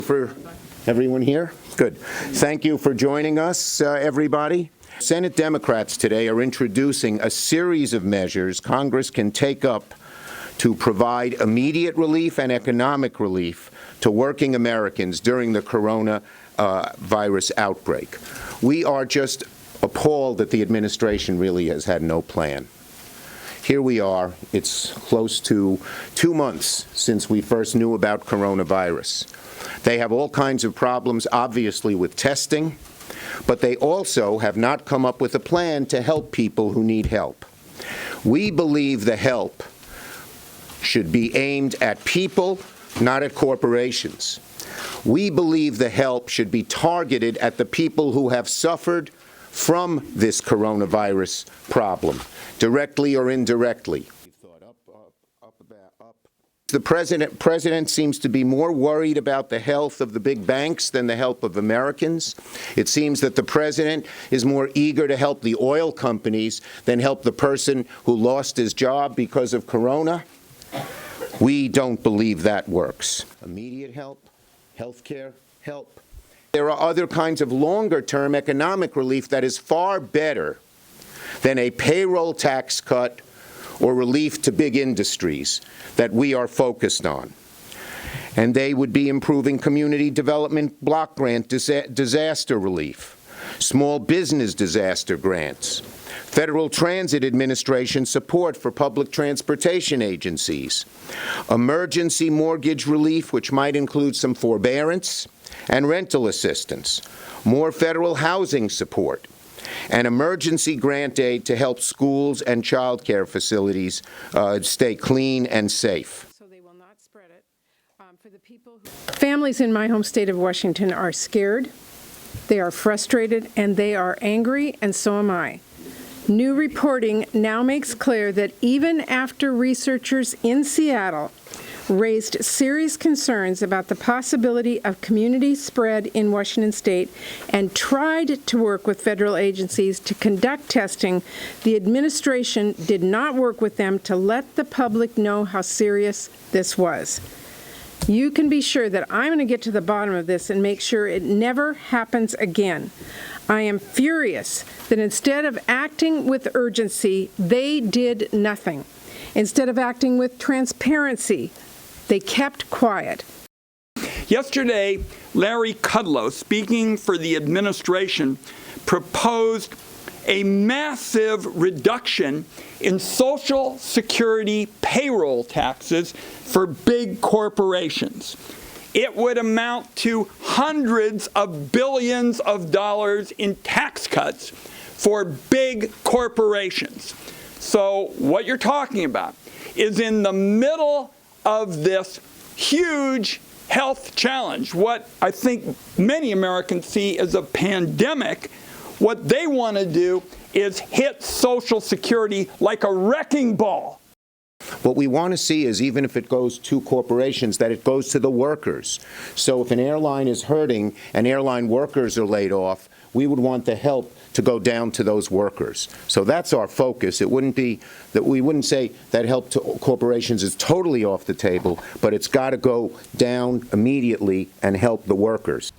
For everyone here? Good. Thank you for joining us, everybody. Senate Democrats today are introducing a series of measures Congress can take up to provide immediate relief and economic relief to working Americans during the coronavirus outbreak. We are just appalled that the administration really has had no plan. Here we are. It's close to 2 months since we first knew about coronavirus. They have all kinds of problems, obviously, with testing, but they also have not come up with a plan to help people who need help. We believe the help should be aimed at people, not at corporations. We believe the help should be targeted at the people who have suffered from this coronavirus problem, directly or indirectly. The president seems to be more worried about the health of the big banks than the health of Americans. It seems that the president is more eager to help the oil companies than help the person who lost his job because of corona. We don't believe that works. Immediate help, health care help. There are other kinds of longer-term economic relief that is far better than a payroll tax cut or relief to big industries that we are focused on. And they would be improving community development block grant disaster relief, small business disaster grants, Federal Transit Administration support for public transportation agencies, emergency mortgage relief, which might include some forbearance and rental assistance, more federal housing support, and emergency grant aid to help schools and child care facilities stay clean and safe. So they will not spread it. For the people families in my home state of Washington are scared, they are frustrated, and they are angry, and so am I. New reporting now makes clear that even after researchers in Seattle raised serious concerns about the possibility of community spread in Washington state and tried to work with federal agencies to conduct testing, the administration did not work with them to let the public know how serious this was. You can be sure that I'm going to get to the bottom of this and make sure it never happens again. I am furious that instead of acting with urgency, they did nothing. Instead of acting with transparency, they kept quiet. Yesterday, Larry Kudlow, speaking for the administration, proposed a massive reduction in Social Security payroll taxes for big corporations. It would amount to hundreds of billions of dollars in tax cuts for big corporations. So what you're talking about is in the middle of this huge health challenge, what I think many Americans see as a pandemic. What they want to do is hit Social Security like a wrecking ball. What we want to see is, even if it goes to corporations, that it goes to the workers. So if an airline is hurting and airline workers are laid off, we would want the help to go down to those workers. So that's our focus. It wouldn't be that we wouldn't say that help to corporations is totally off the table, but it's got to go down immediately and help the workers.